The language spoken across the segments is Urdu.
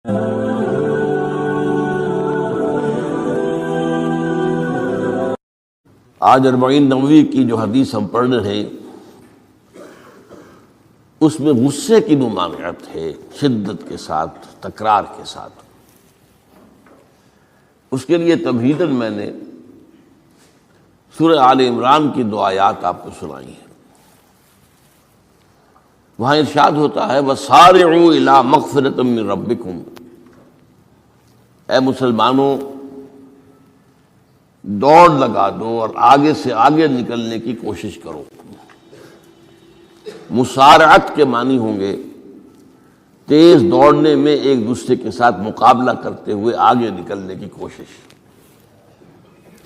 آج 40 نووی کی جو حدیث ہم پڑھ رہے ہیں اس میں غصے کی ممانعت ہے، شدت کے ساتھ، تکرار کے ساتھ۔ اس کے لیے تمہیداً میں نے سورہ آل عمران کی 2 آیات آپ کو سنائی ہیں۔ وہاں ارشاد ہوتا ہے وَسَارِعُوا إِلَىٰ مَغْفِرَةٍ مِّن رَبِّكُمْ، اے مسلمانوں دوڑ لگا دو اور آگے سے آگے نکلنے کی کوشش کرو۔ مسارعت کے معنی ہوں گے تیز دوڑنے میں ایک دوسرے کے ساتھ مقابلہ کرتے ہوئے آگے نکلنے کی کوشش۔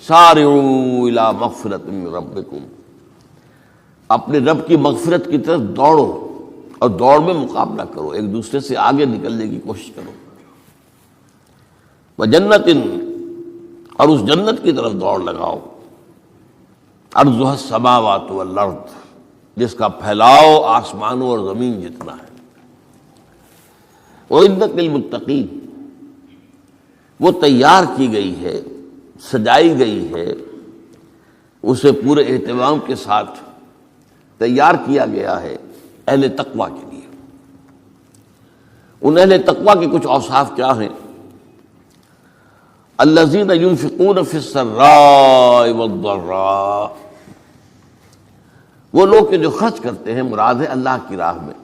سارعوا الی مغفرۃ من ربکم، اپنے رب کی مغفرت کی طرف دوڑو اور دوڑ میں مقابلہ کرو، ایک دوسرے سے آگے نکلنے کی کوشش کرو۔ وجنۃ، اور اس جنت کی طرف دوڑ لگاؤ، عرضها السماوات والارض، جس کا پھیلاؤ آسمانوں اور زمین جتنا ہے۔ وَأُعِدَّتْ لِلْمُتَّقِينَ، وہ تیار کی گئی ہے، سجائی گئی ہے، اسے پورے اہتمام کے ساتھ تیار کیا گیا ہے اہل تقویٰ کے لیے۔ ان اہل تقویٰ کے کچھ اوصاف کیا ہیں؟ الذین ينفقون فی السراء والضراء، وہ لوگ کہ جو خرچ کرتے ہیں، مراد ہے اللہ کی راہ میں،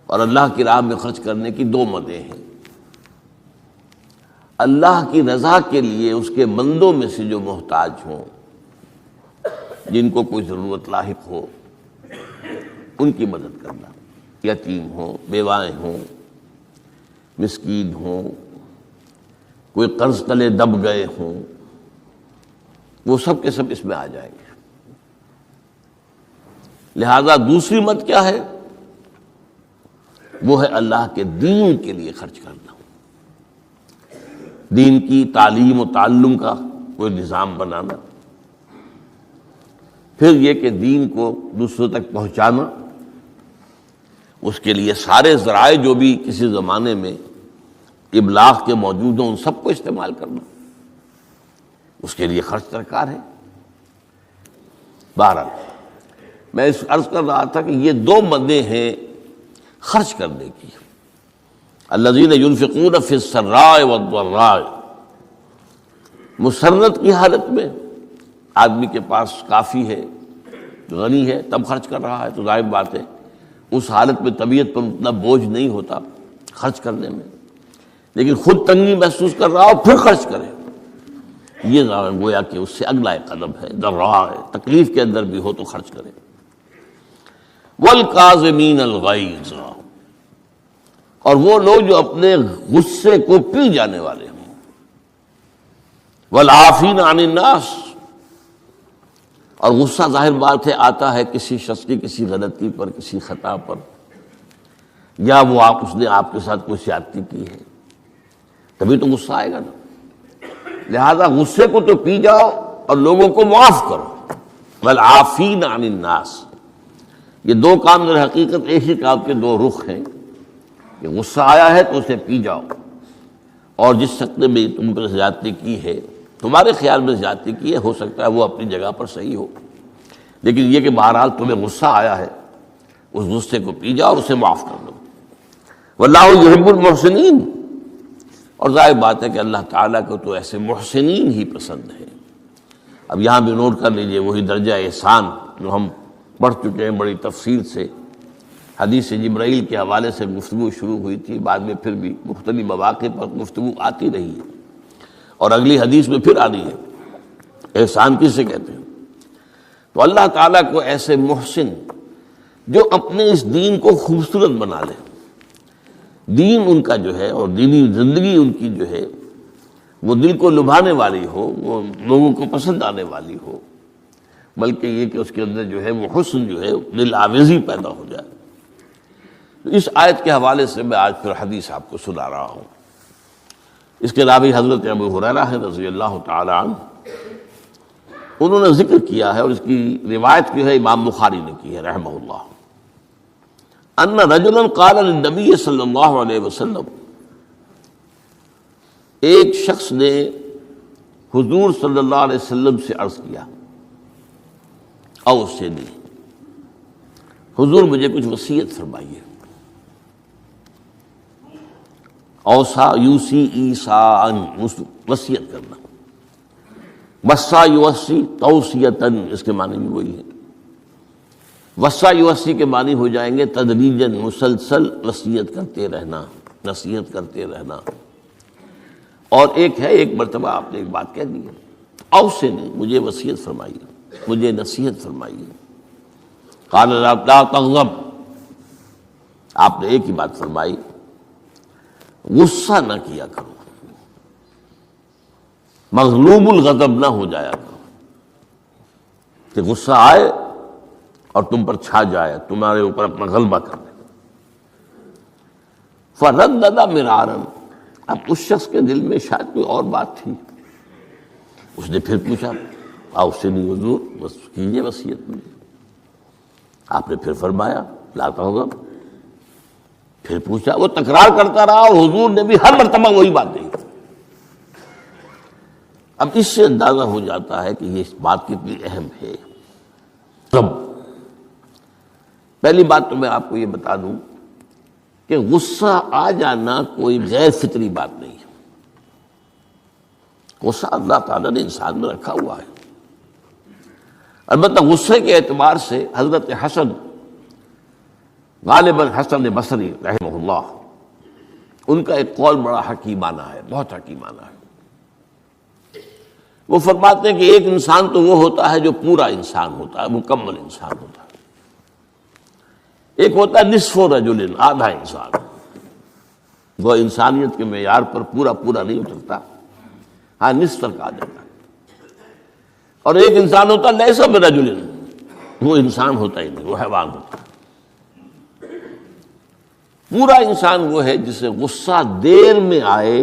اور اللہ کی راہ میں خرچ کرنے کی 2 مدیں ہیں۔ اللہ کی رضا کے لیے اس کے بندوں میں سے جو محتاج ہوں، جن کو کوئی ضرورت لاحق ہو، ان کی مدد کرنا، یتیم ہوں، بیوائیں ہوں، مسکین ہوں، کوئی قرض تلے دب گئے ہوں، وہ سب کے سب اس میں آ جائیں گے۔ لہذا دوسری مت کیا ہے؟ وہ ہے اللہ کے دین کے لیے خرچ کرنا، دین کی تعلیم و تعلم کا کوئی نظام بنانا، پھر یہ کہ دین کو دوسروں تک پہنچانا، اس کے لیے سارے ذرائع جو بھی کسی زمانے میں ابلاغ کے موجود ہوں ان سب کو استعمال کرنا، اس کے لیے خرچ درکار ہے۔ بہرحال میں اس عرض کر رہا تھا کہ یہ 2 مدیں ہیں خرچ کرنے کی۔ الذین ينفقون فی السراء والضراء، مسرت کی حالت میں آدمی کے پاس کافی ہے، غنی ہے، تب خرچ کر رہا ہے تو ظاہر بات ہے اس حالت میں طبیعت پر اتنا بوجھ نہیں ہوتا خرچ کرنے میں، لیکن خود تنگی محسوس کر رہا ہو پھر خرچ کرے، یہ گویا کہ اس سے اگلا ایک قدم ہے، ضراء ہے، تکلیف کے اندر بھی ہو تو خرچ کرے۔ والکاظمین الغیظ، اور وہ لوگ جو اپنے غصے کو پی جانے والے ہوں۔ والعافین عن الناس، اور غصہ ظاہر بات ہے آتا ہے کسی شخص کی کسی غلطی پر، کسی خطا پر، یا وہ اس نے آپ کے ساتھ کوئی زیادتی کی ہے، تبھی تو غصہ آئے گا نا۔ لہذا غصے کو تو پی جاؤ اور لوگوں کو معاف کرو۔ والعافین عن الناس، یہ 2 کام در حقیقت ایک ہی کام کے 2 رخ ہیں کہ غصہ آیا ہے تو اسے پی جاؤ، اور جس شخص نے بھی تم پر زیادتی کی ہے، تمہارے خیال میں زیادتی کی ہے، ہو سکتا ہے وہ اپنی جگہ پر صحیح ہو، لیکن یہ کہ بہرحال تمہیں غصہ آیا ہے، اس غصے کو پی جاؤ اور اسے معاف کر دو۔ واللہ یحب المحسنین، اور ظاہر بات ہے کہ اللہ تعالیٰ کو تو ایسے محسنین ہی پسند ہے۔ اب یہاں بھی نوٹ کر لیجئے وہی درجہ احسان جو ہم پڑھ چکے ہیں بڑی تفصیل سے، حدیث جبرائیل کے حوالے سے گفتگو شروع ہوئی تھی، بعد میں پھر بھی مختلف مواقع پر گفتگو آتی رہی ہے، اور اگلی حدیث میں پھر آ رہی ہے۔ احسان کسے کہتے ہیں؟ تو اللہ تعالیٰ کو ایسے محسن جو اپنے اس دین کو خوبصورت بنا لے، دین ان کا جو ہے اور دینی زندگی ان کی جو ہے وہ دل کو لبھانے والی ہو، وہ لوگوں کو پسند آنے والی ہو، بلکہ یہ کہ اس کے اندر جو ہے وہ حسن جو ہے دل آویزی پیدا ہو جائے۔ اس آیت کے حوالے سے میں آج پھر حدیث آپ کو سنا رہا ہوں۔ اس کے راوی حضرت ابو ہریرہ ہے رضی اللہ تعالی عنہ، انہوں نے ذکر کیا ہے اور اس کی روایت کی ہے امام بخاری نے کی ہے رحمہ اللہ۔ ان رجلا قال للنبی صلی اللہ علیہ وسلم، ایک شخص نے حضور صلی اللہ علیہ وسلم سے عرض کیا، اوصنی، حضور مجھے کچھ وصیت فرمائیے۔ اوصا یوسی ایصاء، وصیت کرنا، وصا یوصی توصیتاً، اس کے معنی بھی وہی ہے۔ وصا یوصی کے معنی ہو جائیں گے تدریجاً، مسلسل وصیت کرتے رہنا، نصیحت کرتے رہنا۔ اور ایک ہے، ایک مرتبہ آپ نے ایک بات کہہ دی ہے، اوصنی، مجھے وصیت فرمائیے، مجھے نصیحت فرمائیے۔ قال لا تغضب، آپ نے ایک ہی بات فرمائی، غصہ نہ کیا کرو، مغلوب الغضب نہ ہو جایا کرو، کہ غصہ آئے اور تم پر چھا جائے، تمہارے اوپر اپنا غلبہ کر دے۔ فردد مرارا، اب اس شخص کے دل میں شاید کوئی اور بات تھی، اس نے پھر پوچھا، اوصنی حضور، بس کیجیے وصیت مجھے۔ آپ نے پھر فرمایا لا تغضب، پھر پوچھا، وہ تکرار کرتا رہا اور حضور نے بھی ہر مرتبہ وہی بات کہی۔ اب اس سے اندازہ ہو جاتا ہے کہ یہ بات کتنی اہم ہے۔ پہلی بات تو میں آپ کو یہ بتا دوں کہ غصہ آ جانا کوئی غیر فطری بات نہیں ہے، غصہ اللہ تعالیٰ نے انسان میں رکھا ہوا ہے۔ البتہ غصے کے اعتبار سے حضرت حسن، غالباً حسن بصری رحمہ اللہ، ان کا ایک قول بڑا حکیمانہ ہے، بہت حکیمانہ ہے۔ وہ فرماتے ہیں کہ ایک انسان تو وہ ہوتا ہے جو پورا انسان ہوتا ہے، مکمل انسان ہوتا ہے، ایک ہوتا ہے نصف رجل، آدھا انسان، وہ انسانیت کے معیار پر پورا نہیں اترتا، ہاں نصف تک آ جاتا ہے۔ اور ایک انسان ہوتا ہے لیس برجل، وہ انسان ہوتا ہی نہیں، وہ حیوان ہوتا ہے۔ پورا انسان وہ ہے جسے غصہ دیر میں آئے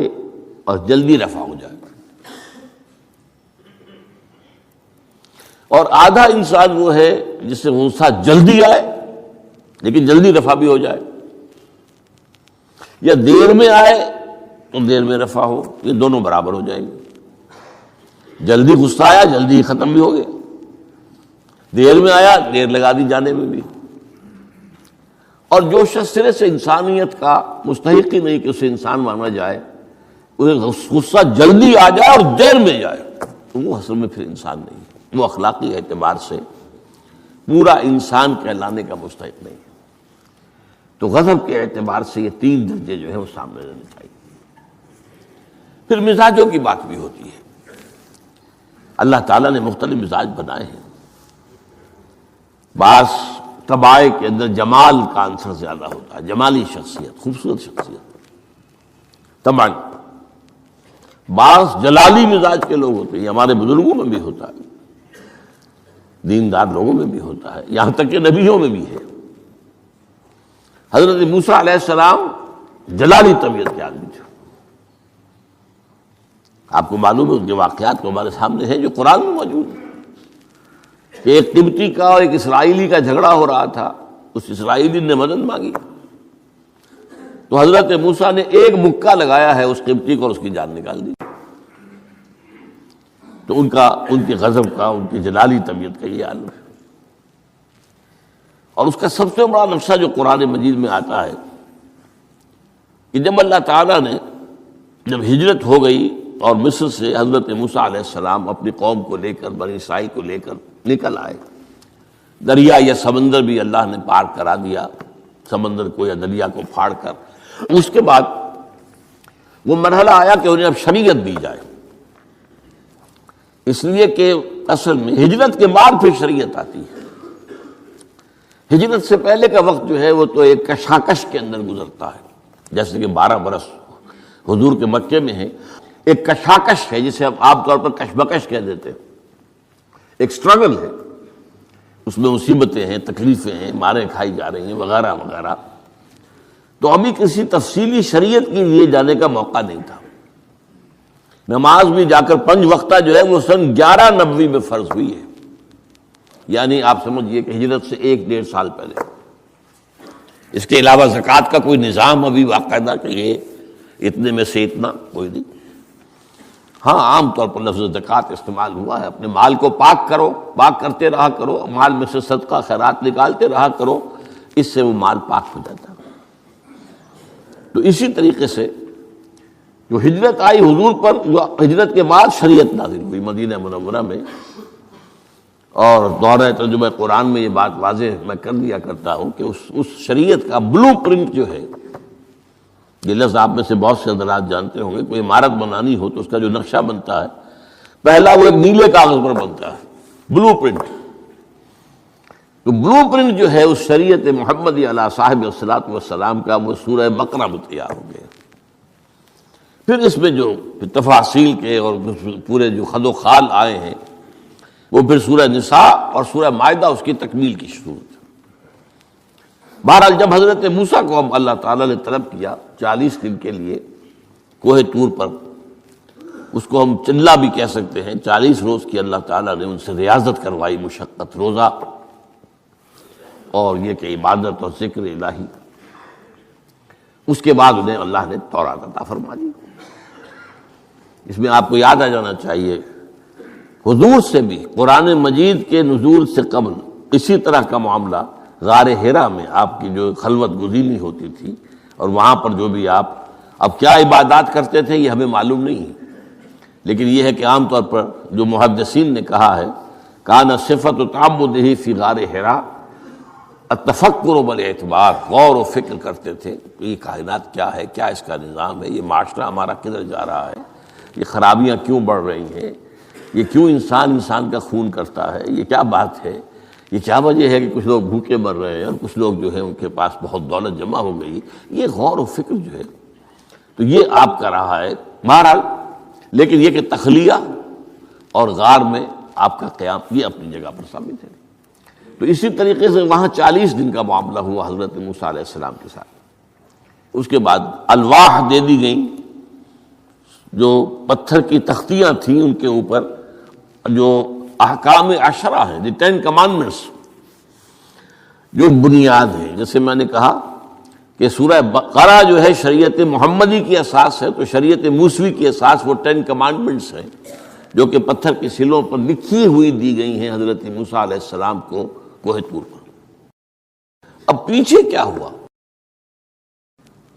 اور جلدی رفع ہو جائے، اور آدھا انسان وہ ہے جسے غصہ جلدی آئے لیکن جلدی رفع بھی ہو جائے، یا دیر میں آئے تو دیر میں رفع ہو، یہ دونوں برابر ہو جائیں گے۔ جلدی غصہ آیا، جلدی ختم بھی ہو گیا، دیر میں آیا، دیر لگا دی جانے میں بھی۔ اور جو شخص سرے سے انسانیت کا مستحق ہی نہیں کہ اسے انسان مانا جائے، اسے غصہ جلدی آ جائے اور دیر میں جائے، تو وہ اصل میں پھر انسان نہیں ہے، وہ اخلاقی اعتبار سے پورا انسان کہلانے کا مستحق نہیں ہے۔ تو غضب کے اعتبار سے یہ تین درجے جو ہیں وہ سامنے رہنے چاہیے۔ پھر مزاجوں کی بات بھی ہوتی ہے، اللہ تعالیٰ نے مختلف مزاج بنائے ہیں۔ بعض طبائع کے اندر جمال کا عنصر زیادہ ہوتا ہے، جمالی شخصیت، خوبصورت شخصیت طبعاً۔ بعض جلالی مزاج کے لوگ ہوتے ہیں، ہمارے بزرگوں میں بھی ہوتا ہے، دیندار لوگوں میں بھی ہوتا ہے، یہاں تک کہ نبیوں میں بھی ہے۔ حضرت موسیٰ علیہ السلام جلالی طبیعت کے آدمی تھے، آپ کو معلوم ہے، ان کے واقعات تو ہمارے سامنے ہیں جو قرآن میں موجود ہیں۔ ایک قبطی کا اور ایک اسرائیلی کا جھگڑا ہو رہا تھا، اس اسرائیلی نے مدد مانگی تو حضرت موسیٰ نے ایک مکہ لگایا ہے اس قبطی کو اور اس کی جان نکال دی۔ تو ان کے غضب کا، ان کی جلالی طبیعت کا یہ عالم ہے۔ اور اس کا سب سے بڑا نقشہ جو قرآن مجید میں آتا ہے کہ جب اللہ تعالیٰ نے جب ہجرت ہو گئی اور مصر سے حضرت موسیٰ علیہ السلام اپنی قوم کو لے کر، بنی اسرائیل کو لے کر نکل آئے، دریا یا سمندر بھی اللہ نے پار کرا دیا، سمندر کو یا دریا کو پھاڑ کر، اس کے بعد وہ مرحلہ آیا کہ انہیں اب شریعت دی جائے، اس لیے کہ اصل میں ہجرت کے بعد پھر شریعت آتی ہے۔ ہجرت سے پہلے کا وقت جو ہے وہ تو ایک کشاکش کے اندر گزرتا ہے، جیسے کہ 12 برس حضور کے مکے میں ہے، ایک کشاکش ہے جسے ہم عام طور پر کشمکش کہہ دیتے ہیں، ایک سٹرگل ہے، اس میں مصیبتیں ہیں، تکلیفیں ہیں، ماریں کھائی جا رہی ہیں وغیرہ وغیرہ۔ تو ابھی کسی تفصیلی شریعت کے لیے جانے کا موقع نہیں تھا۔ نماز بھی جا کر 5 وقتہ جو ہے وہ سن 1190 میں فرض ہوئی ہے، یعنی آپ سمجھئے کہ ہجرت سے 1 ڈیڑھ سال پہلے اس کے علاوہ زکوٰۃ کا کوئی نظام ابھی باقاعدہ کہ یہ اتنے میں سے اتنا کوئی نہیں. ہاں عام طور پر لفظ زکوٰۃ استعمال ہوا ہے. اپنے مال کو پاک کرو، پاک کرتے رہا کرو، مال میں سے صدقہ خیرات نکالتے رہا کرو، اس سے وہ مال پاک ہو جاتا. تو اسی طریقے سے جو ہجرت آئی حضور پر، جو ہجرت کے بعد شریعت نازل ہوئی مدینہ منورہ میں، اور دورہ ترجمہ قرآن میں یہ بات واضح میں کر دیا کرتا ہوں کہ اس شریعت کا بلو پرنٹ جو ہے، یہ لفظ آپ میں سے بہت سے حضرات جانتے ہوں گے، کوئی عمارت بنانی ہو تو اس کا جو نقشہ بنتا ہے پہلا وہ ایک نیلے کاغذ پر بنتا ہے، بلو پرنٹ. تو بلو پرنٹ جو ہے اس شریعت محمدی علیہ صاحب الصلاۃ والسلام کا، وہ سورہ بقرہ میں تیار ہو گیا. پھر اس میں جو تفاصیل کے اور پورے جو خد و خال آئے ہیں وہ پھر سورہ نساء اور سورہ مائدہ اس کی تکمیل کی صورت. بہرحال جب حضرت موسیٰ کو اب اللہ تعالیٰ نے طلب کیا 40 دن کے لیے کوہ طور پر، اس کو ہم چلہ بھی کہہ سکتے ہیں، 40 روز کی اللہ تعالیٰ نے ان سے ریاضت کروائی، مشقت، روزہ اور یہ کہ عبادت اور ذکر الہی. اس کے بعد انہیں اللہ نے تورات عطا فرما دی. اس میں آپ کو یاد آ جانا چاہیے حضور سے بھی قرآن مجید کے نزول سے قبل اسی طرح کا معاملہ غار حرا میں آپ کی جو خلوت گزینی ہوتی تھی، اور وہاں پر جو بھی آپ اب کیا عبادات کرتے تھے یہ ہمیں معلوم نہیں ہے، لیکن یہ ہے کہ عام طور پر جو محدثین نے کہا ہے کان صفت تعبدہ فی غار حرا التفکر بالاعتبار، غور و فکر کرتے تھے یہ کائنات کیا ہے، کیا اس کا نظام ہے، یہ معاشرہ ہمارا کدھر جا رہا ہے، یہ خرابیاں کیوں بڑھ رہی ہیں، یہ کیوں انسان کا خون کرتا ہے، یہ کیا بات ہے، یہ کیا وجہ ہے کہ کچھ لوگ بھوکے مر رہے ہیں اور کچھ لوگ جو ہے ان کے پاس بہت دولت جمع ہو گئی. یہ غور و فکر جو ہے تو یہ آپ کا رہا ہے بہرحال. لیکن یہ کہ تخلیہ اور غار میں آپ کا قیام یہ اپنی جگہ پر ثابت ہے. تو اسی طریقے سے وہاں 40 دن کا معاملہ ہوا حضرت موسیٰ علیہ السلام کے ساتھ. اس کے بعد الواح دے دی گئیں، جو پتھر کی تختیاں تھیں ان کے اوپر جو احکام عشرہ ہیں، دی 10 کمانڈمنٹس، جو بنیاد ہے. جیسے میں نے کہا کہ سورہ بقرہ جو ہے شریعت محمدی کی اساس ہے، تو شریعت موسوی کی اساس وہ 10 کمانڈمنٹس ہیں جو کہ پتھر کی سلوں پر لکھی ہوئی دی گئی ہیں حضرت موسیٰ علیہ السلام کو کوہ طور پر. اب پیچھے کیا ہوا؟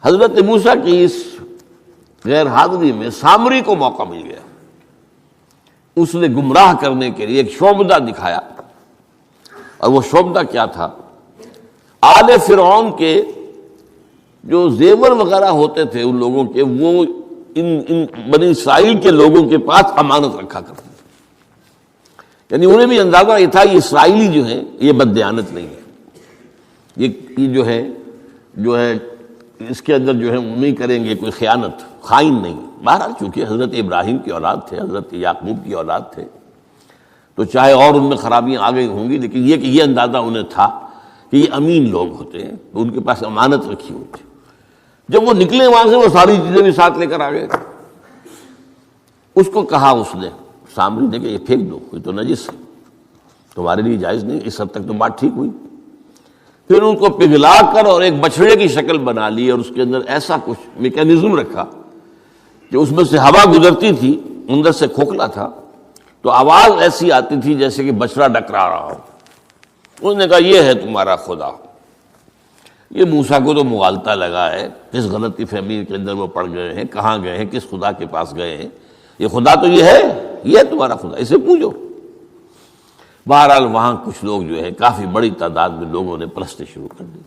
حضرت موسیٰ کی اس غیر حاضری میں سامری کو موقع مل گیا. اس نے گمراہ کرنے کے لیے ایک شعبدہ دکھایا، اور وہ شعبدہ کیا تھا؟ آل فرعون کے جو زیور وغیرہ ہوتے تھے ان لوگوں کے، وہ ان بنی اسرائیل کے لوگوں کے پاس امانت رکھا کرتے تھے. یعنی انہیں بھی اندازہ یہ تھا یہ اسرائیلی جو ہیں یہ بددیانت نہیں ہے، یہ جو ہے اس کے اندر جو ہے نہیں کریں گے کوئی خیانت، خائن نہیں. بہرحال چونکہ حضرت ابراہیم کی اولاد تھے، حضرت یعقوب کی اولاد تھے، تو چاہے اور ان میں خرابیاں آ گئی ہوں گی، لیکن یہ کہ یہ اندازہ انہیں تھا کہ یہ امین لوگ ہوتے ہیں، تو ان کے پاس امانت رکھی ہوئی تھی. جب وہ نکلے وہاں سے وہ ساری چیزیں بھی ساتھ لے کر آ گئے. اس کو کہا اس نے سامری نے کہ یہ پھینک دو، یہ تو نجس ہے، تمہارے لیے جائز نہیں. اس حد تک تو بات ٹھیک ہوئی. پھر ان کو پگھلا کر اور ایک بچڑے کی شکل بنا لی، اور اس کے اندر ایسا کچھ میکینزم رکھا کہ اس میں سے ہوا گزرتی تھی، اندر سے کھوکھلا تھا، تو آواز ایسی آتی تھی جیسے کہ بچڑا ڈکرا رہا ہو. اس نے کہا یہ ہے تمہارا خدا. یہ موسیٰ کو تو مغالطہ لگا ہے، کس غلطی فہمی کے اندر وہ پڑ گئے ہیں، کہاں گئے ہیں، کس خدا کے پاس گئے ہیں. یہ خدا تو یہ ہے تمہارا خدا، اسے پوجو. بہرحال وہاں کچھ لوگ جو ہے کافی بڑی تعداد میں لوگوں نے پرستی شروع کر دی.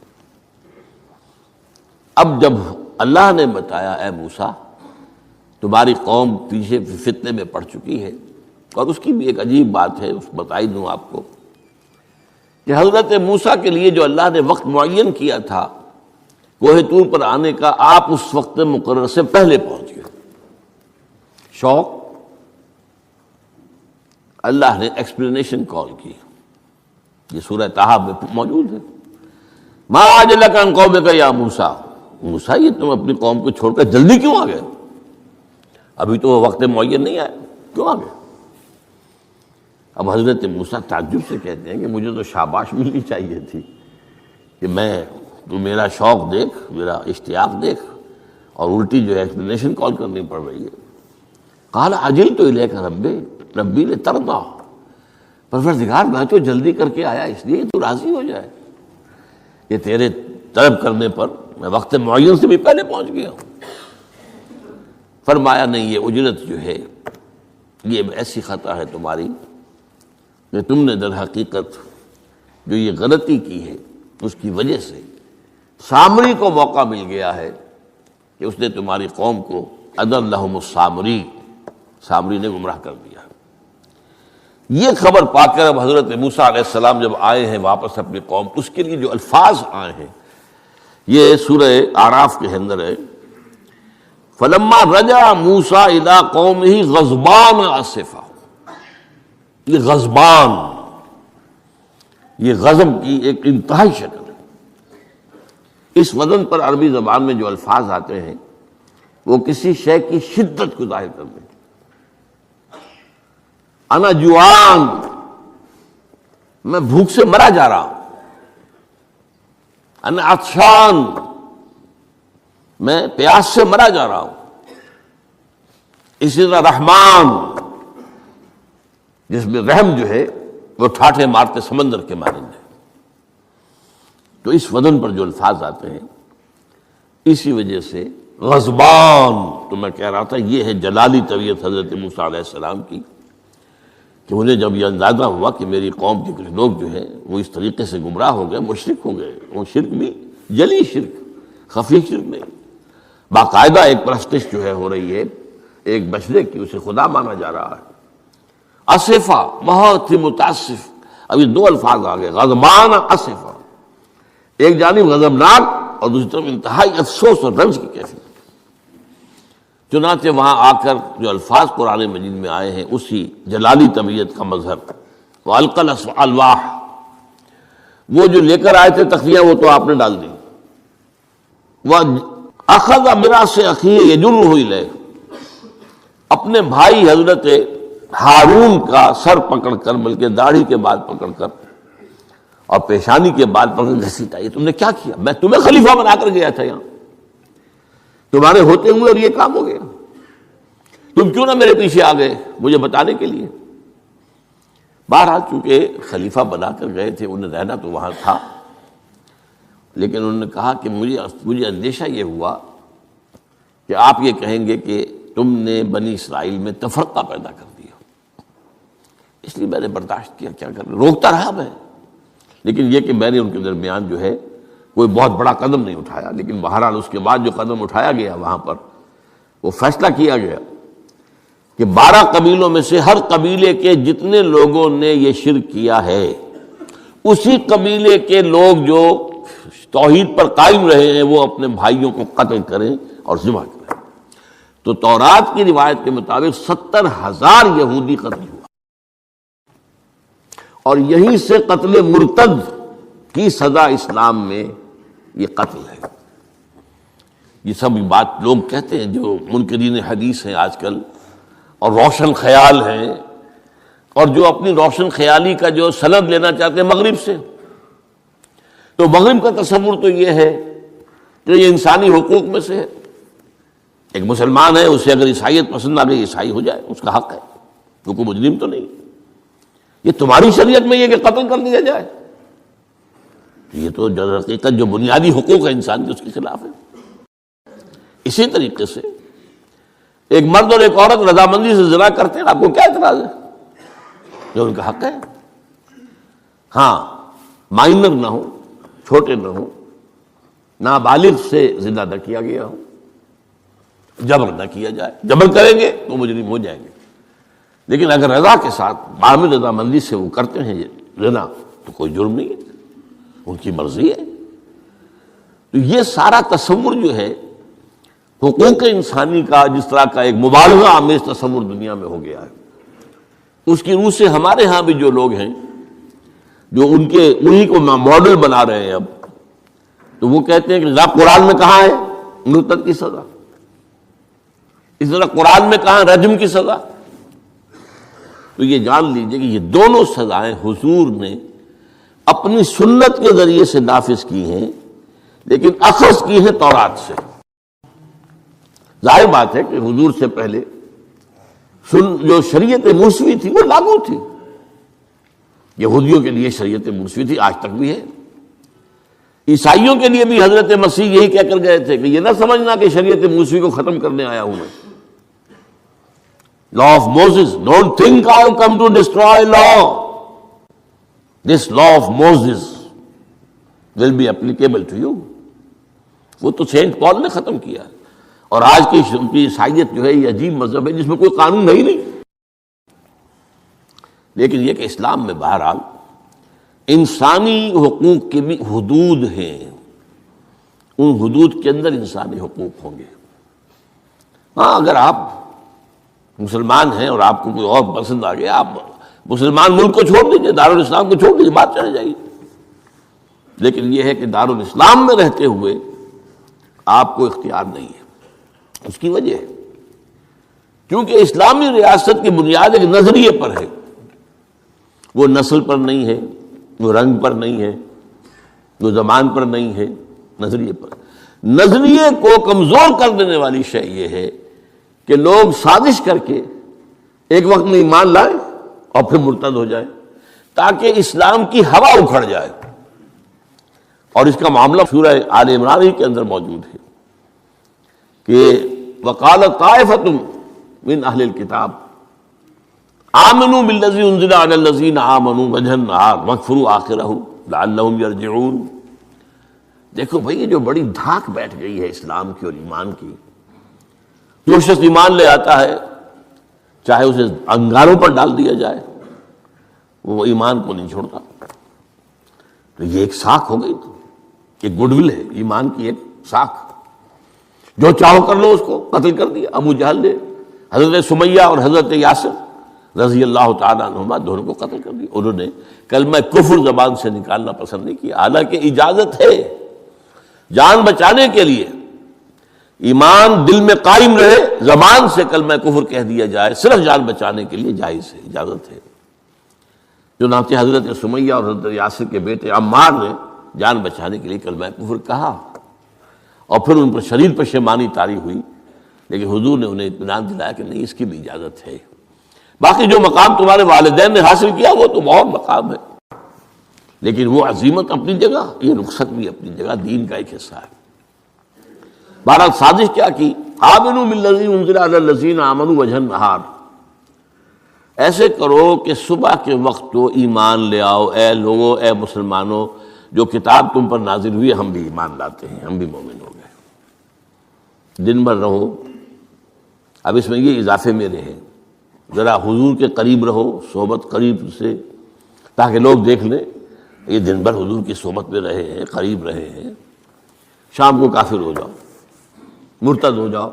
اب جب اللہ نے بتایا اے موسیٰ تمہاری قوم پیچھے فتنے میں پڑ چکی ہے، اور اس کی بھی ایک عجیب بات ہے، اس بتائی دوں آپ کو کہ حضرت موسیٰ کے لیے جو اللہ نے وقت معین کیا تھا کوہ طور پر آنے کا، آپ اس وقت مقرر سے پہلے پہنچ گئے. شوق اللہ نے ایکسپلینیشن کال کی، یہ سورہ طٰہٰ میں موجود ہے. ما اعجلک عن قومک یا موسیٰ، موسیٰ یہ تم اپنی قوم کو چھوڑ کر جلدی کیوں آ گئے؟ ابھی تو وہ وقت معین نہیں آیا، کیوں آ گئے؟ اب حضرت موسیٰ تعجب سے کہتے ہیں کہ مجھے تو شاباش ملنی چاہیے تھی کہ میں تو میرا شوق دیکھ، میرا اشتیاق دیکھ، اور الٹی جو ہے ایکسپلینیشن کال کرنی پڑ رہی ہے۔ قال عجلت الیک ربی لترضی، پروردگار میں تو جلدی کر کے آیا اس لیے تو راضی ہو جائے، یہ تیرے طلب کرنے پر میں وقت معین سے بھی پہلے پہنچ گیا ہوں۔ فرمایا نہیں، یہ اجرت جو ہے یہ ایسی خطا ہے تمہاری کہ تم نے در حقیقت جو یہ غلطی کی ہے اس کی وجہ سے سامری کو موقع مل گیا ہے کہ اس نے تمہاری قوم کو اضلھم السامری، سامری نے گمراہ کر دیا۔ یہ خبر پا کر اب حضرت موسیٰ علیہ السلام جب آئے ہیں واپس اپنی قوم، اس کے لیے جو الفاظ آئے ہیں یہ سورہ اعراف کے اندر ہے۔ فلما رجع موسیٰ الی قومہ غضبان آسفا، یہ غضبان، یہ غضب کی ایک انتہائی شکل ہے۔ اس وزن پر عربی زبان میں جو الفاظ آتے ہیں وہ کسی شے کی شدت کو ظاہر کرتے ہیں۔ انا جوعان، میں بھوک سے مرا جا رہا ہوں۔ انا عطشان، میں پیاس سے مرا جا رہا ہوں۔ اسی طرح رحمان، جس میں رحم جو ہے وہ ٹھاٹھے مارتے سمندر کے مانند ہے۔ تو اس وزن پر جو الفاظ آتے ہیں اسی وجہ سے غضبان، تو میں کہہ رہا تھا یہ ہے جلالی طبیعت حضرت موسیٰ علیہ السلام کی، کہ انہیں جب یہ اندازہ ہوا کہ میری قوم کے کچھ لوگ جو ہیں وہ اس طریقے سے گمراہ ہو گئے، مشرک ہو گئے، وہ شرک بھی جلی شرک، خفی شرک نہیں، باقاعدہ ایک پرستش جو ہے ہو رہی ہے ایک بشرے کی، اسے خدا مانا جا رہا ہے۔ اسفا، بہت ہی متاسف۔ ابھی دو الفاظ آ گئے، غضبان، اسفا، ایک جانب غضبناک اور دوسری طرف انتہائی افسوس اور رنج کی کیفیت۔ چنانچہ وہاں آ کر جو الفاظ قرآن مجید میں آئے ہیں اسی جلالی طبیعت کا مظہر، وَأَلْقَى الْأَلْوَاحَ، وہ جو لے کر آئے تھے تختیاں وہ تو آپ نے ڈال دی۔ وَأَخَذَ مِرَاثَ أَخِيهِ يَجُرُّهُ إِلَيْهِ، اپنے بھائی حضرت ہارون کا سر پکڑ کر، بلکہ داڑھی کے بال پکڑ کر اور پیشانی کے بال پکڑ کر گھسیٹا، یہ تم نے کیا کیا؟ میں تمہیں خلیفہ بنا کر گیا تھا یہاں، تمہارے ہوتے ہوئے اور یہ کام ہو گیا، تم کیوں نہ میرے پیچھے آ گئے مجھے بتانے کے لیے؟ بہرحال چونکہ خلیفہ بنا کر گئے تھے، انہیں رہنا تو وہاں تھا، لیکن انہوں نے کہا کہ مجھے اندیشہ یہ ہوا کہ آپ یہ کہیں گے کہ تم نے بنی اسرائیل میں تفرقہ پیدا کر دیا، اس لیے میں نے برداشت کیا، کیا کر روکتا رہا میں، لیکن یہ کہ میں نے ان کے درمیان جو ہے کوئی بہت بڑا قدم نہیں اٹھایا۔ لیکن بہرحال اس کے بعد جو قدم اٹھایا گیا وہاں پر وہ فیصلہ کیا گیا کہ 12 قبیلوں میں سے ہر قبیلے کے جتنے لوگوں نے یہ شرک کیا ہے اسی قبیلے کے لوگ جو توحید پر قائم رہے ہیں وہ اپنے بھائیوں کو قتل کریں اور ذبح کریں۔ تو تورات کی روایت کے مطابق 70,000 یہودی قتل ہوا، اور یہیں سے قتل مرتد کی سزا اسلام میں یہ قتل ہے۔ یہ سب بات لوگ کہتے ہیں جو منکرین حدیث ہیں آج کل اور روشن خیال ہیں، اور جو اپنی روشن خیالی کا جو سند لینا چاہتے ہیں مغرب سے، تو مغرب کا تصور تو یہ ہے کہ یہ انسانی حقوق میں سے ہے، ایک مسلمان ہے اسے اگر عیسائیت پسند آ گئی عیسائی ہو جائے، اس کا حق ہے، کیونکہ مجرم تو نہیں۔ یہ تمہاری شریعت میں یہ کہ قتل کر دیا جائے، یہ تو در حقیقت جو بنیادی حقوق ہے انسان کے اس کے خلاف ہے۔ اسی طریقے سے ایک مرد اور ایک عورت رضامندی سے زنا کرتے ہیں، آپ کو کیا اعتراض ہے؟ جو ان کا حق ہے، ہاں مائنر نہ ہو، چھوٹے نہ ہو، نابالغ سے زنا نہ کیا گیا ہو، جبر نہ کیا جائے، جبر کریں گے تو مجرم ہو جائیں گے، لیکن اگر رضا کے ساتھ باہمی رضامندی سے وہ کرتے ہیں یہ زنا تو کوئی جرم نہیں ہے، ان کی مرضی ہے۔ تو یہ سارا تصور جو ہے حقوق انسانی کا جس طرح کا ایک مبالغہ آمیز تصور دنیا میں ہو گیا ہے، اس کی روح سے ہمارے ہاں بھی جو لوگ ہیں جو انہی کو ماڈل بنا رہے ہیں اب، تو وہ کہتے ہیں کہ قرآن میں کہاں ہے مرتد کی سزا، اس طرح قرآن میں کہاں رجم کی سزا؟ تو یہ جان لیجئے کہ یہ دونوں سزائیں حضور نے اپنی سنت کے ذریعے سے نافذ کی ہیں، لیکن اخذ کی ہے تورات سے۔ ظاہر بات ہے کہ حضور سے پہلے جو شریعت موسوی تھی وہ لاگو تھی، یہودیوں کے لیے شریعت موسوی تھی، آج تک بھی ہے۔ عیسائیوں کے لیے بھی حضرت مسیح یہی کہہ کر گئے تھے کہ یہ نہ سمجھنا کہ شریعت موسوی کو ختم کرنے آیا ہوں میں۔ Law of Moses, don't think I have come to destroy law, this law of Moses will be applicable to you. وہ تو سینٹ پال نے ختم کیا، اور آج کی عیسائیت جو ہے یہ عجیب مذہب ہے جس میں کوئی قانون ہے ہی نہیں۔ لیکن یہ کہ اسلام میں بہرحال انسانی حقوق کے بھی حدود ہیں، ان حدود کے اندر انسانی حقوق ہوں گے۔ ہاں، اگر آپ مسلمان ہیں اور آپ کو کوئی اور پسند آ گیا، آپ مسلمان ملک کو چھوڑ دیجیے، دارالاسلام کو چھوڑ دیجیے، بات چلے جائے گی۔ لیکن یہ ہے کہ دارالاسلام میں رہتے ہوئے آپ کو اختیار نہیں ہے۔ اس کی وجہ ہے کیونکہ اسلامی ریاست کی بنیاد ایک نظریے پر ہے، وہ نسل پر نہیں ہے، وہ رنگ پر نہیں ہے، وہ زبان پر نہیں ہے، نظریے پر۔ نظریے کو کمزور کر دینے والی شے یہ ہے کہ لوگ سازش کر کے ایک وقت میں ایمان لائیں اور پھر مرتد ہو جائیں تاکہ اسلام کی ہوا اکھڑ جائے۔ اور اس کا معاملہ سورہ آل عمران ہی کے اندر موجود ہے کہ وَقَالَ طَائِفَةٌ مِّنْ أَهْلِ الْكِتَابِ آمنوا بالذی انزل علی الذین آمنوا وجہ النہار واکفروا آخرہ لعلہم یرجعون۔ دیکھو بھئی، یہ جو بڑی دھاک بیٹھ گئی ہے اسلام کی اور ایمان کی، جو شخص ایمان لے آتا ہے چاہے اسے انگاروں پر ڈال دیا جائے وہ ایمان کو نہیں چھوڑتا۔ تو یہ ایک ساکھ ہو گئی، تو ایک گڈ ول ہے ایمان کی، ایک ساکھ۔ جو چاہو کر لو، اس کو قتل کر دیا۔ ابو جہل نے حضرت سمیہ اور حضرت یاسر رضی اللہ تعالیٰ عنہما دونوں کو قتل کر دیا۔ انہوں نے کلمہ کفر زبان سے نکالنا پسند نہیں کیا، حالانکہ اجازت ہے جان بچانے کے لیے، ایمان دل میں قائم رہے، زبان سے کلمہ کفر کہہ دیا جائے، صرف جان بچانے کے لیے جائز ہے، اجازت ہے۔ چنانچہ حضرت سمیہ اور حضرت یاسر کے بیٹے عمار نے جان بچانے کے لیے کلمہ کفر کہا، اور پھر ان پر شدید پشیمانی طاری ہوئی، لیکن حضور نے انہیں اطمینان دلایا کہ نہیں، اس کی بھی اجازت ہے۔ باقی جو مقام تمہارے والدین نے حاصل کیا وہ تو بہت مقام ہے، لیکن وہ عظیمت اپنی جگہ، یہ رخصت بھی اپنی جگہ، دین کا ایک حصہ ہے۔ بہرحال سازش کیا کی؟ آمنوا بالذی انزل علی الذین آمنوا وجہ النہار، ایسے کرو کہ صبح کے وقت تو ایمان لے آؤ، اے لوگو، اے مسلمانوں، جو کتاب تم پر نازل ہوئی ہم بھی ایمان لاتے ہیں، ہم بھی مومن ہو گئے۔ دن بھر رہو، اب اس میں یہ اضافے میرے ہیں، ذرا حضور کے قریب رہو، صحبت قریب سے، تاکہ لوگ دیکھ لیں یہ دن بھر حضور کی صحبت میں رہے ہیں، قریب رہے ہیں۔ شام کو کافر ہو جاؤ، مرتد ہو جاؤ،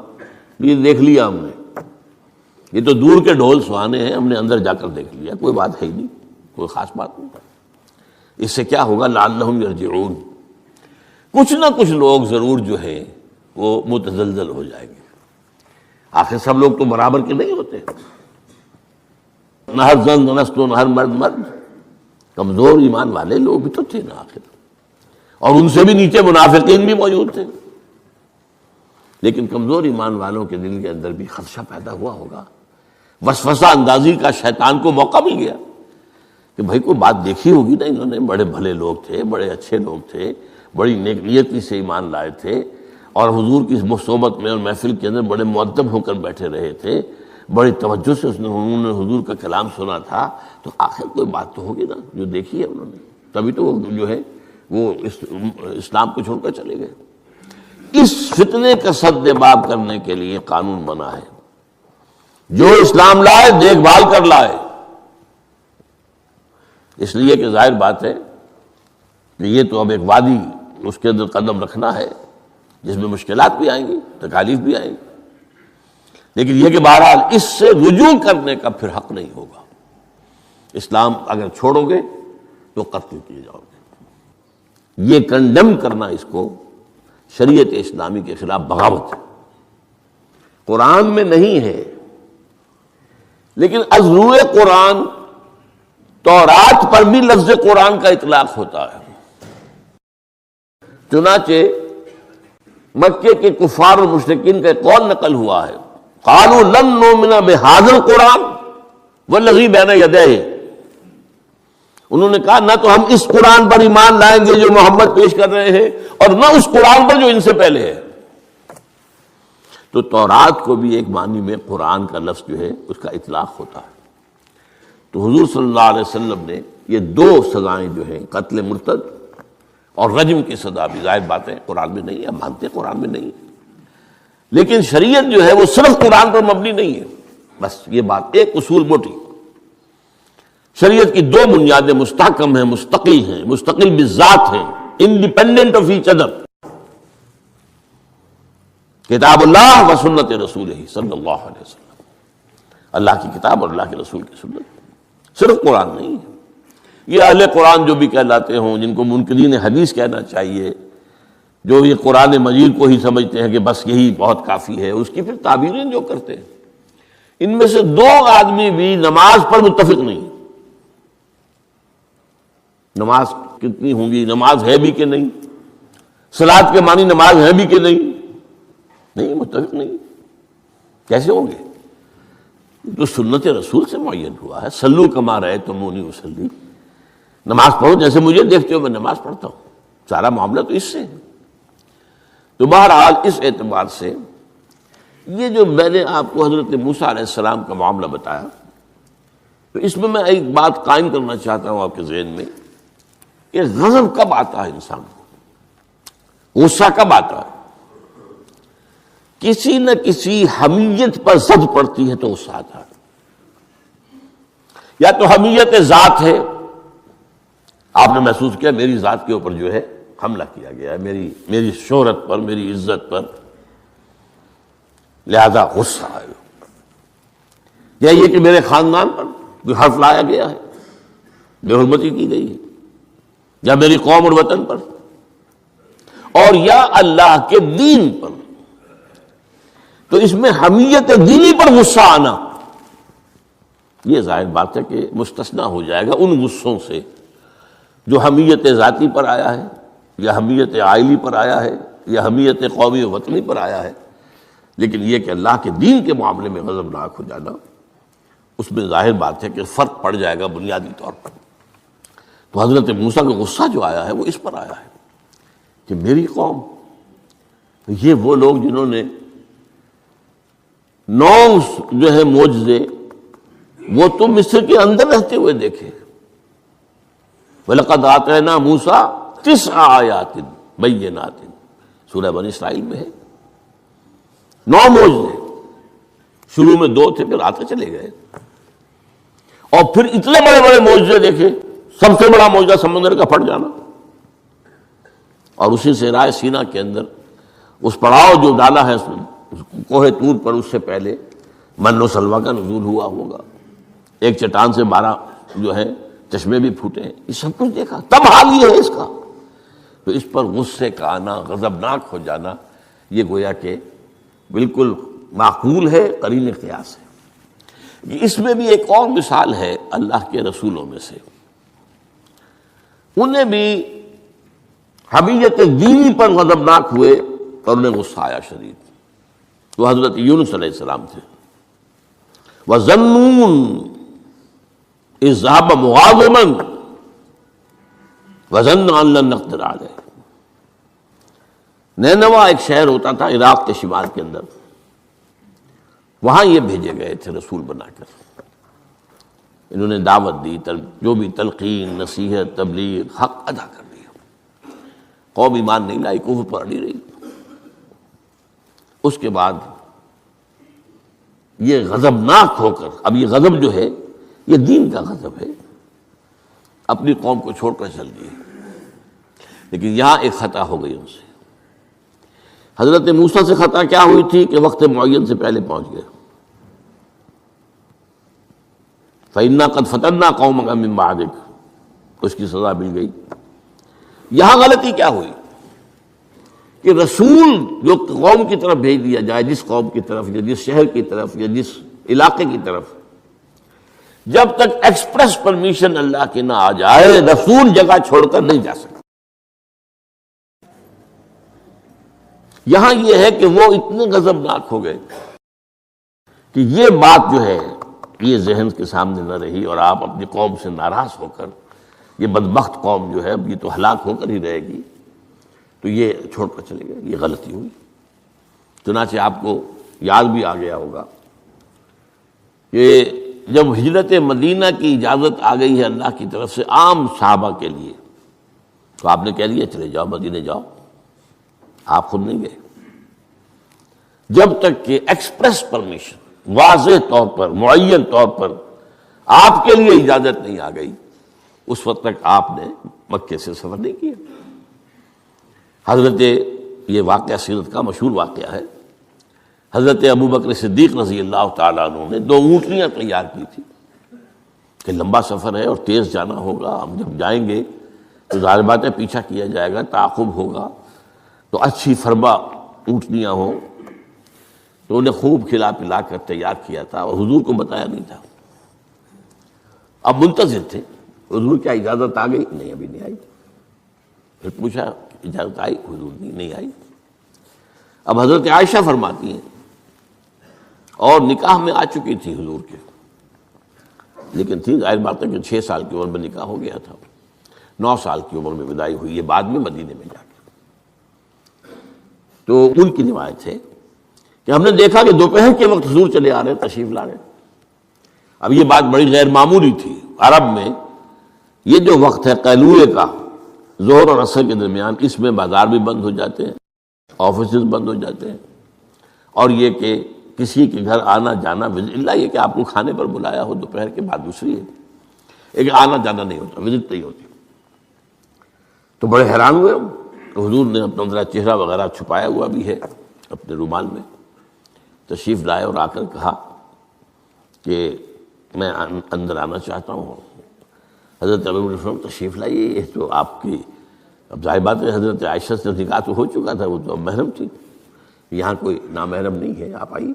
یہ دیکھ لیا ہم نے، یہ تو دور کے ڈھول سہانے ہیں، ہم نے اندر جا کر دیکھ لیا، کوئی بات ہے ہی نہیں، کوئی خاص بات نہیں۔ اس سے کیا ہوگا؟ لعلہم یرجعون، کچھ نہ کچھ لوگ ضرور جو ہے وہ متزلزل ہو جائیں گے۔ آخر سب لوگ تو برابر کے نہیں ہوتے، نہ ہر زن نست و نہ ہر مرد مرد، کمزور ایمان والے لوگ بھی تو تھے نا آخر، اور ان سے بھی نیچے منافقین بھی موجود تھے۔ لیکن کمزور ایمان والوں کے دل کے اندر بھی خدشہ پیدا ہوا ہوگا، وسوسہ اندازی کا شیطان کو موقع مل گیا کہ بھائی کوئی بات دیکھی ہوگی نا، انہوں نے بڑے بھلے لوگ تھے، بڑے اچھے لوگ تھے، بڑی نیک نیتی سے ایمان لائے تھے، اور حضور کی صحبت میں اور محفل کے اندر بڑے مؤدب ہو کر بیٹھے رہے تھے، بڑی توجہ سے انہوں نے حضور کا کلام سنا تھا، تو آخر کوئی بات تو ہوگی نا جو دیکھی ہے انہوں نے، تبھی تو وہ جو ہے وہ اسلام کو چھوڑ کر چلے گئے۔ اس فتنے کا سد باب کرنے کے لیے قانون بنا ہے، جو اسلام لائے دیکھ بھال کر لائے، اس لیے کہ ظاہر بات ہے کہ یہ تو اب ایک وادی، اس کے اندر قدم رکھنا ہے جس میں مشکلات بھی آئیں گی، تکالیف بھی آئیں گی، لیکن یہ کہ بہرحال اس سے رجوع کرنے کا پھر حق نہیں ہوگا۔ اسلام اگر چھوڑو گے تو قتل کیے جاؤ گے۔ یہ کنڈم کرنا اس کو شریعت اسلامی کے خلاف بغاوت ہے، قرآن میں نہیں ہے، لیکن از روئے قرآن تورات پر بھی لفظ قرآن کا اطلاق ہوتا ہے۔ چنانچہ مکے کے کفار اور مشرکین کا قول نقل ہوا ہے، قالوا لن نؤمن بهذا القرآن والذی بین یدیہ، انہوں نے کہا نہ تو ہم اس قرآن پر ایمان لائیں گے جو محمد پیش کر رہے ہیں، اور نہ اس قرآن پر جو ان سے پہلے ہے۔ تو تورات کو بھی ایک معنی میں قرآن کا لفظ جو ہے اس کا اطلاق ہوتا ہے۔ تو حضور صلی اللہ علیہ وسلم نے یہ دو سزائیں جو ہیں، قتل مرتد اور رجم کی سزا بھی، ظاہر بات ہے قرآن میں نہیں ہے، ہم مانتے ہیں قرآن میں نہیں ہے، لیکن شریعت جو ہے وہ صرف قرآن پر مبنی نہیں ہے۔ بس یہ بات ایک اصول موٹی، شریعت کی دو بنیادیں مستحکم ہیں، مستقل بالذات ہیں، انڈیپینڈنٹ آف ایچ ادر، کتاب اللہ و سنت رسول صلی اللہ علیہ وسلم، اللہ کی کتاب اور اللہ کے رسول کی سنت، صرف قرآن نہیں ہے۔ یہ اہل قرآن جو بھی کہلاتے ہوں، جن کو منکرین حدیث کہنا چاہیے، جو یہ قرآن مجید کو ہی سمجھتے ہیں کہ بس یہی بہت کافی ہے، اس کی پھر تعبیریں جو کرتے ہیں، ان میں سے دو آدمی بھی نماز پر متفق نہیں۔ نماز کتنی ہوں گی، نماز ہے بھی کہ نہیں، صلاۃ کے معنی نماز ہے بھی کہ نہیں، متفق نہیں، کیسے ہوں گے؟ جو سنت رسول سے معین ہوا ہے، صلو کما رأیتمونی اصلی، نماز پڑھو جیسے مجھے دیکھتے ہو میں نماز پڑھتا ہوں، سارا معاملہ تو اس سے ہے۔ تو بہرحال اس اعتبار سے یہ جو میں نے آپ کو حضرت موسیٰ علیہ السلام کا معاملہ بتایا، تو اس میں ایک بات قائم کرنا چاہتا ہوں آپ کے ذہن میں کہ غضب کب آتا ہے انسان کو، غصہ کب آتا ہے؟ کسی نہ کسی حمیت پر زد پڑتی ہے تو غصہ آتا ہے، یا تو حمیت ذات ہے، آپ نے محسوس کیا میری ذات کے اوپر جو ہے حملہ کیا گیا ہے، میری شہرت پر، میری عزت پر، لہذا غصہ ہے، یا یہ کہ میرے خاندان پر کوئی حرف لایا گیا ہے، بے حرمتی کی گئی ہے، یا میری قوم اور وطن پر، اور یا اللہ کے دین پر، تو اس میں حمیت دینی پر غصہ آنا یہ ظاہر بات ہے کہ مستثنیٰ ہو جائے گا ان غصوں سے جو حمیت ذاتی پر آیا ہے، یا حمیت عائلی پر آیا ہے، یا حمیت قومی و وطنی پر آیا ہے۔ لیکن یہ کہ اللہ کے دین کے معاملے میں غضبناک ہو جانا، اس میں ظاہر بات ہے کہ فرق پڑ جائے گا بنیادی طور پر۔ تو حضرت موسیٰ کا غصہ جو آیا ہے وہ اس پر آیا ہے کہ میری قوم، یہ وہ لوگ جنہوں نے 9 جو ہے معجزے وہ تو مصر کے اندر رہتے ہوئے دیکھے، وَلَقَدْ آتَيْنَا مُوسَىٰ 9 آیات بینات، سورہ بنی اسرائیل میں ہے 9 معجزے، شروع میں 2 تھے پھر آتے چلے گئے، اور پھر اتنے بڑے بڑے معجزے دیکھے، سب سے بڑا معجزہ سمندر کا پھٹ جانا، اور اسی صحرائے سینا کے اندر اس پڑاؤ جو ڈالا ہے کوہ طور پر، اس سے پہلے من و سلویٰ کا نزول ہوا ہوگا، ایک چٹان سے 12 جو ہے چشمے بھی پھوٹے ہیں، یہ سب کچھ دیکھا، تب حال یہ ہے اس کا۔ تو اس پر غصے کا آنا، غضبناک ہو جانا، یہ گویا کہ بالکل معقول ہے، قرین قیاس ہے۔ اس میں بھی ایک اور مثال ہے اللہ کے رسولوں میں سے، انہیں بھی حمیت دینی پر غضبناک ہوئے اور انہیں غصہ آیا شدید، وہ حضرت یونس علیہ السلام تھے۔ وَظَنُّونَ إِذْ ذَهَبَ مُغَاضِبًا وَظَنَّ أَن لَّن نَّقْدِرَ عَلَيْهِ، نینوا ایک شہر ہوتا تھا عراق کے شمال کے اندر، وہاں یہ بھیجے گئے تھے رسول بنا کر، انہوں نے دعوت دی، جو بھی تلقین، نصیحت، تبلیغ، حق ادا کر دیا، قوم ایمان نہیں لائی، کفر پر اڑی رہی۔ اس کے بعد یہ غضبناک ہو کر، اب یہ غضب جو ہے یہ دین کا غضب ہے، اپنی قوم کو چھوڑ کر چل دیے، لیکن یہاں ایک خطا ہو گئی ان سے۔ حضرت موسیٰ سے خطا کیا ہوئی تھی کہ وقت معین سے پہلے پہنچ گئے، فَإِنَّا قَدْ فَتَنَّا قَوْمَكَ مِن بَعْدِكَ، اس کی سزا مل گئی۔ یہاں غلطی کیا ہوئی کہ رسول جو قوم کی طرف بھیج دیا جائے، جس قوم کی طرف یا جس شہر کی طرف یا جس علاقے کی طرف، جب تک ایکسپریس پرمیشن اللہ کی نہ آ جائے، رسول جگہ چھوڑ کر نہیں جا سکتا۔ یہاں یہ ہے کہ وہ اتنے غضبناک ہو گئے کہ یہ بات جو ہے یہ ذہن کے سامنے نہ رہی، اور آپ اپنی قوم سے ناراض ہو کر، یہ بدبخت قوم جو ہے اب یہ تو ہلاک ہو کر ہی رہے گی، تو یہ چھوڑ کر چلے گئے، یہ غلطی ہوئی۔ چنانچہ آپ کو یاد بھی آ گیا ہوگا کہ جب ہجرت مدینہ کی اجازت آ گئی ہے اللہ کی طرف سے عام صحابہ کے لیے، تو آپ نے کہہ دیا چلے جاؤ مدینے جاؤ، آپ خود نہیں گئے، جب تک کہ ایکسپریس پرمیشن، واضح طور پر، معین طور پر آپ کے لیے اجازت نہیں آ گئی، اس وقت تک آپ نے مکے سے سفر نہیں کیا۔ حضرت، یہ واقعہ سیرت کا مشہور واقعہ ہے، حضرت ابوبکر صدیق رضی اللہ تعالیٰ عنہ نے 2 اونٹنیاں تیار کی تھی کہ لمبا سفر ہے اور تیز جانا ہوگا، ہم جب جائیں گے تو ظاہر بات ہے پیچھا کیا جائے گا، تعاقب ہوگا، تو اچھی فربا اونٹنیاں ہوں، تو انہیں خوب کھلا پلا کر تیار کیا تھا اور حضور کو بتایا نہیں تھا۔ اب منتظر تھے، حضور کیا اجازت آ گئی؟ نہیں، ابھی نہیں آئی۔ پھر پوچھا اجازت آئی؟ حضور نہیں آئی۔ اب حضرت عائشہ فرماتی ہیں، اور نکاح میں آ چکی تھی حضور کے، لیکن تھی ظاہر بات ہے کہ 6 سال کی عمر میں نکاح ہو گیا تھا، 9 سال کی عمر میں وداعی ہوئی ہے بعد میں مدینے میں جا کے۔ تو ان کی روایت ہے کہ ہم نے دیکھا کہ دوپہر کے وقت حضور چلے آ رہے، تشریف لا رہے۔ اب یہ بات بڑی غیر معمولی تھی، عرب میں یہ جو وقت ہے قیلولے کا، ظہر اور عصر کے درمیان، اس میں بازار بھی بند ہو جاتے ہیں، آفیسز بند ہو جاتے ہیں، اور یہ کہ کسی کے گھر آنا جانا، اللہ یہ کہ آپ کو کھانے پر بلایا ہو دوپہر کے بعد دوسری ہے، ایک آنا جانا نہیں ہوتا، وزٹ نہیں ہوتی۔ تو بڑے حیران ہوئے ہم، تو حضور نے اپنا ذرا چہرہ وغیرہ چھپایا ہوا بھی ہے اپنے رومال میں، تشریف لائے اور آ کر کہا کہ میں اندر آنا چاہتا ہوں۔ حضرت ابو تشریف لائیے، یہ تو آپ کی، اب ظاہر بات ہے حضرت عائشہ سے نکاح تو ہو چکا تھا، وہ تو اب محرم تھی، یہاں کوئی نامحرم نہیں ہے، آپ آئیے۔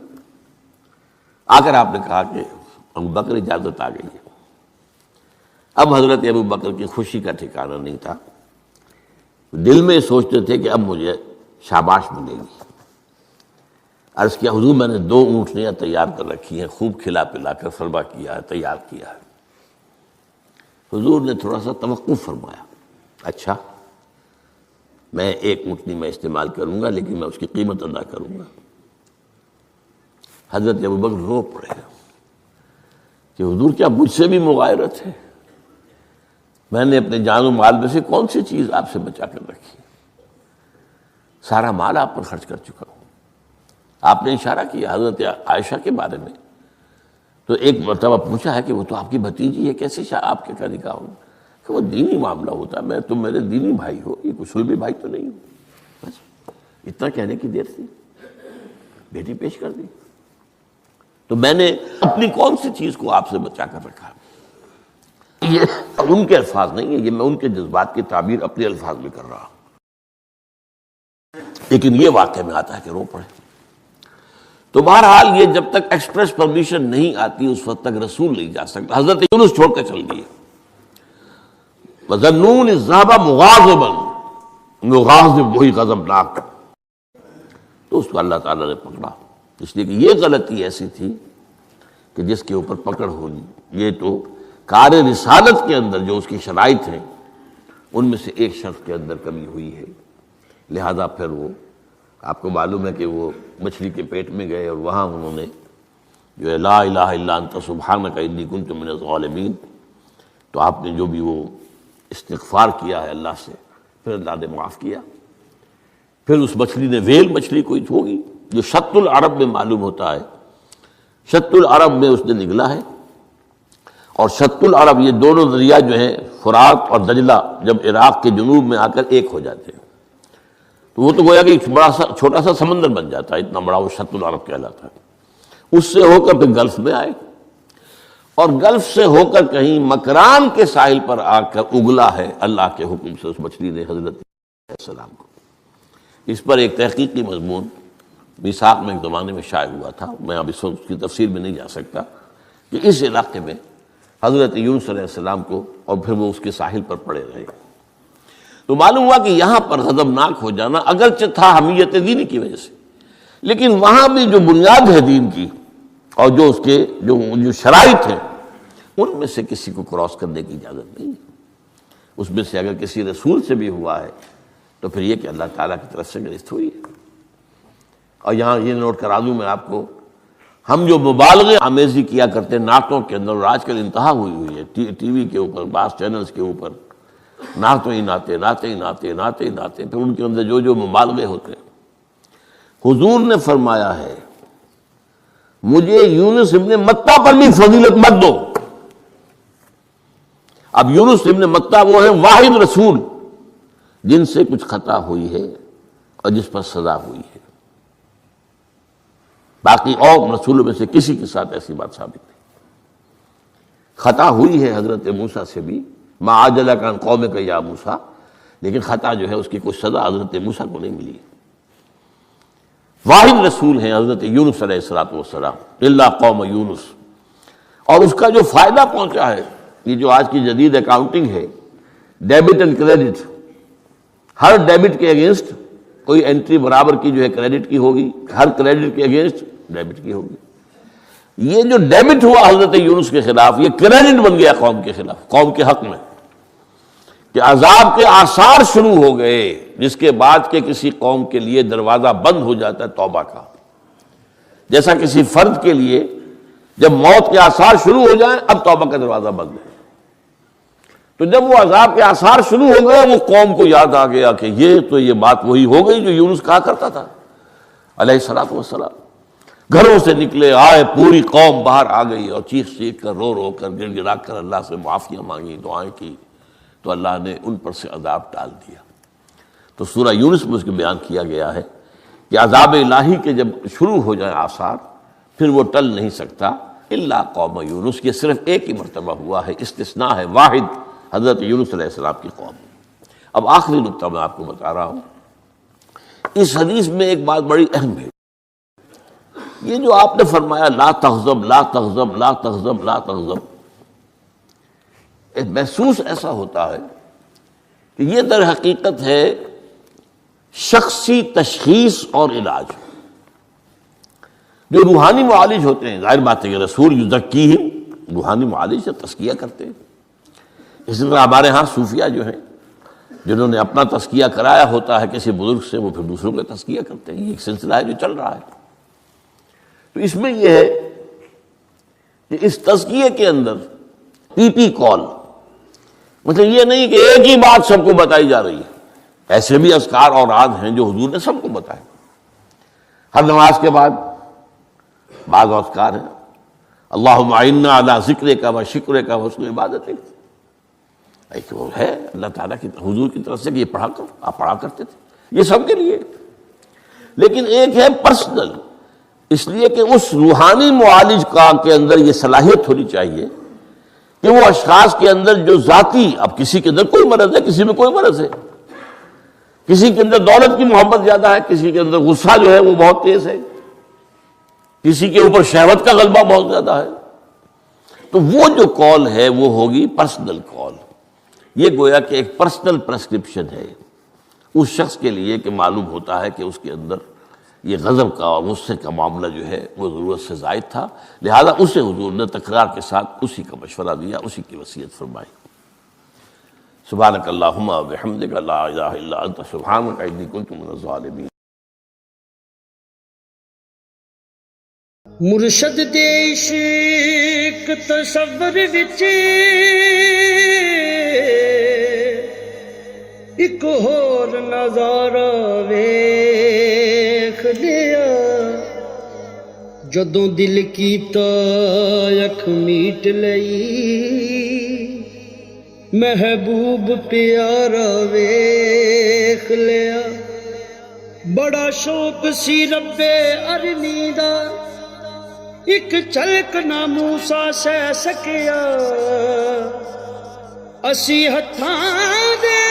آ کر آپ نے کہا کہ ابو بکر اجازت آ گئی ہے۔ اب حضرت ابو بکر کی خوشی کا ٹھکانہ نہیں تھا، دل میں سوچتے تھے کہ اب مجھے شاباش ملے گی۔ عرض کیا حضور میں نے 2 اونٹنیاں تیار کر رکھی ہیں، خوب کھلا پلا کر فربا کیا ہے، تیار کیا ہے۔ حضور نے تھوڑا سا توقف فرمایا، اچھا میں 1 اونٹنی میں استعمال کروں گا، لیکن میں اس کی قیمت ادا کروں گا۔ حضرت ابوبکر رو پڑے کہ حضور کیا مجھ سے بھی مغایرت ہے؟ میں نے اپنے جان و مال میں سے کون سی چیز آپ سے بچا کر رکھی؟ سارا مال آپ پر خرچ کر چکا ہوں۔ آپ نے اشارہ کیا حضرت عائشہ کے بارے میں، تو ایک مرتبہ پوچھا ہے کہ وہ تو آپ کی بھتیجی ہے، کیسے آپ کے کا نکاح ہو؟ کہ وہ دینی معاملہ ہوتا ہے، میں تم میرے دینی بھائی ہو، یہ کوئی سلبی بھائی تو نہیں ہو۔ بس اتنا کہنے کی دیر تھی، بیٹی پیش کر دی۔ تو میں نے اپنی کون سی چیز کو آپ سے بچا کر رکھا؟ یہ ان کے الفاظ نہیں ہے، یہ میں ان کے جذبات کی تعبیر اپنے الفاظ میں کر رہا ہوں، لیکن یہ واقعہ میں آتا ہے کہ رو پڑے۔ تو بہرحال یہ جب تک ایکسپریس پرمیشن نہیں آتی اس وقت تک رسول نہیں جا سکتا۔ حضرت یونس چھوڑ کر چل دیے، وَظَنُّونِ الذَّهَبَ مُغَاضِبًا، مغاضب وہی غضبناک، تو اس کو اللہ تعالیٰ نے پکڑا، اس لیے کہ یہ غلطی ایسی تھی کہ جس کے اوپر پکڑ ہوگی۔ یہ تو کار رسالت کے اندر جو اس کی شرائط ہیں ان میں سے ایک شرط کے اندر کمی ہوئی ہے، لہذا پھر وہ آپ کو معلوم ہے کہ وہ مچھلی کے پیٹ میں گئے اور وہاں انہوں نے جو ہے لا الہ الا انت سبحانک انی کنت من الظالمین، تو آپ نے جو بھی وہ استغفار کیا ہے اللہ سے، پھر اللہ نے معاف کیا۔ پھر اس مچھلی نے، ویل مچھلی کوئی ہوگی جو شط العرب میں معلوم ہوتا ہے، شط العرب میں اس نے نگلا ہے، اور شط العرب یہ دونوں دریا جو ہیں فرات اور دجلہ جب عراق کے جنوب میں آ کر ایک ہو جاتے ہیں تو وہ تو گویا کہ چھوٹا سا سمندر بن جاتا ہے، اتنا بڑا وہ شط العرب کہلاتا ہے۔ اس سے ہو کر پھر گلف میں آئے، اور گلف سے ہو کر کہیں مکران کے ساحل پر آ کر اگلا ہے اللہ کے حکم سے اس مچھلی نے حضرت السلام کو۔ اس پر ایک تحقیقی مضمون میثاق میں ایک زمانے میں شائع ہوا تھا، میں اب اس وقت اس کی تفصیل میں نہیں جا سکتا، کہ اس علاقے میں حضرت یونس علیہ السلام کو، اور پھر وہ اس کے ساحل پر پڑے رہے۔ تو معلوم ہوا کہ یہاں پر غضبناک ہو جانا اگرچہ تھا حمیت دینی کی وجہ سے، لیکن وہاں بھی جو بنیاد ہے دین کی اور جو اس کے جو شرائط ہیں ان میں سے کسی کو کراس کرنے کی اجازت نہیں ہے۔ اس میں سے اگر کسی رسول سے بھی ہوا ہے تو پھر یہ کہ اللہ تعالیٰ کی طرف سے گرفت ہوئی ہے۔ اور یہاں یہ نوٹ کرا دوں میں آپ کو، ہم جو مبالغے آمیزی کیا کرتے ہیں نعتوں کے اندر، اور آج کل انتہا ہوئی ہے ٹی وی کے اوپر، بعض چینلز کے اوپر نعتوں ہی نعتیں، نعتیں ہی نعتیں، نعتیں ہی نعتیں، پھر ان کے اندر جو مبالغے ہوتے ہیں۔ حضور نے فرمایا ہے مجھے یونس ابن متہ پر بھی فضیلت مت دو۔ اب یونس ابن متہ وہ ہیں واحد رسول جن سے کچھ خطا ہوئی ہے اور جس پر سزا ہوئی ہے، باقی اور رسولوں میں سے کسی کے ساتھ ایسی بات ثابت نہیں۔ خطا ہوئی ہے حضرت موسیٰ سے بھی، ما عجلک عن قومک یا موسیٰ، لیکن خطا جو ہے اس کی کوئی سزا حضرت موسیٰ کو نہیں ملی۔ واحد رسول ہیں حضرت یونس علیہ السلام، الا قوم یونس، اور اس کا جو فائدہ پہنچا ہے، یہ جو آج کی جدید اکاؤنٹنگ ہے، debit and credit, Hare debit کے اگینسٹ کوئی انٹری برابر کی جو ہے کریڈٹ کی ہوگی، ہر کریڈٹ کے اگینسٹ ڈیبٹ کی ہوگی۔ یہ جو ڈیبٹ ہوا حضرت یونس کے خلاف، یہ کریڈٹ بن گیا قوم کے خلاف، قوم کے حق میں، کہ عذاب کے آثار شروع ہو گئے، جس کے بعد کہ کسی قوم کے لیے دروازہ بند ہو جاتا ہے توبہ کا، جیسا کسی فرد کے لیے جب موت کے آثار شروع ہو جائیں اب توبہ کا دروازہ بند ہے۔ تو جب وہ عذاب کے آثار شروع ہو گئے، وہ قوم کو یاد آ گیا کہ یہ بات وہی ہو گئی جو یونس کہا کرتا تھا علیہ السلام۔ گھروں سے نکلے آئے، پوری قوم باہر آ گئی اور چیخ چیخ کر، رو رو کر، گڑ گڑا کر اللہ سے معافیاں مانگی، دعائیں کی، تو اللہ نے ان پر سے عذاب ٹال دیا۔ تو سورہ یونس میں اس کے بیان کیا گیا ہے کہ عذاب الہی کے جب شروع ہو جائیں آثار، پھر وہ ٹل نہیں سکتا الا قوم یونس۔ یہ صرف ایک ہی مرتبہ ہوا ہے، استثناء ہے واحد، حضرت یونس علیہ السلام کی قوم۔ اب آخری نقطہ میں آپ کو بتا رہا ہوں، اس حدیث میں ایک بات بڑی اہم ہے۔ یہ جو آپ نے فرمایا لا تغضب لا تغضب لا تغضب لا تغضب، ایک محسوس ایسا ہوتا ہے کہ یہ در حقیقت ہے شخصی تشخیص اور علاج۔ جو روحانی معالج ہوتے ہیں، ظاہر بات ہے کہ رسول یزکیہم، روحانی معالج سے تزکیہ کرتے ہیں۔ اسی طرح ہمارے ہاں صوفیہ جو ہیں، جنہوں نے اپنا تزکیہ کرایا ہوتا ہے کسی بزرگ سے، وہ پھر دوسروں کا تزکیہ کرتے ہیں۔ یہ ایک سلسلہ ہے جو چل رہا ہے۔ تو اس میں یہ ہے کہ اس تزکیے کے اندر پی کال، مطلب یہ نہیں کہ ایک ہی بات سب کو بتائی جا رہی ہے۔ ایسے بھی اذکار اور عاد ہیں جو حضور نے سب کو بتائے۔ ہر نماز کے بعد بعض اذکار ہیں، اللہم اعنا علی ذکرک و شکرک و حسن عبادتک، ایک وہ ہے اللہ تعالیٰ کی حضور کی طرف سے کہ یہ پڑھا کرو، آپ پڑھا کرتے تھے، یہ سب کے لیے۔ لیکن ایک ہے پرسنل، اس لیے کہ اس روحانی معالج کا کے اندر یہ صلاحیت ہونی چاہیے کہ وہ اشخاص کے اندر جو ذاتی، اب کسی کے اندر کوئی مرض ہے، کسی میں کوئی مرض ہے، کسی کے اندر دولت کی محبت زیادہ ہے، کسی کے اندر غصہ جو ہے وہ بہت تیز ہے، کسی کے اوپر شہوت کا غلبہ بہت زیادہ ہے، تو وہ جو کال ہے وہ ہوگی پرسنل کال۔ یہ گویا کہ ایک پرسنل پرسکرپشن ہے اس شخص کے لیے کہ معلوم ہوتا ہے کہ اس کے اندر یہ غضب کا اور غصے کا معاملہ جو ہے وہ ضرورت سے زائد تھا، لہذا اسے حضور نے تکرار کے ساتھ اسی کا مشورہ دیا، اسی کی وصیت فرمائی۔ سبحانک اللہم و بحمدک لا الہ الا انت سبحانک انی کنت من الظالمین۔ مرشد دے عشق تصور وچ ایک ہور نظارہ ویکھ لیا، جدوں دل کیتا اکھ میٹ لئی، محبوب پیارا ویکھ لیا۔ بڑا شوق سی رب ارنی دا، ایک چلک نہ موسیٰ سہ سکیا، اسی ہتھاں دے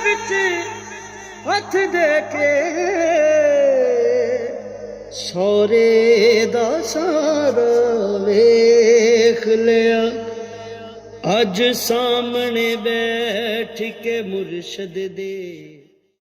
وچ ہتھ دے کے سورے دا سارا ویکھ لیا۔ ਅੱਜ ਸਾਹਮਣੇ ਬੈਠ ਕੇ ਮੁਰਸ਼ਦ ਦੇ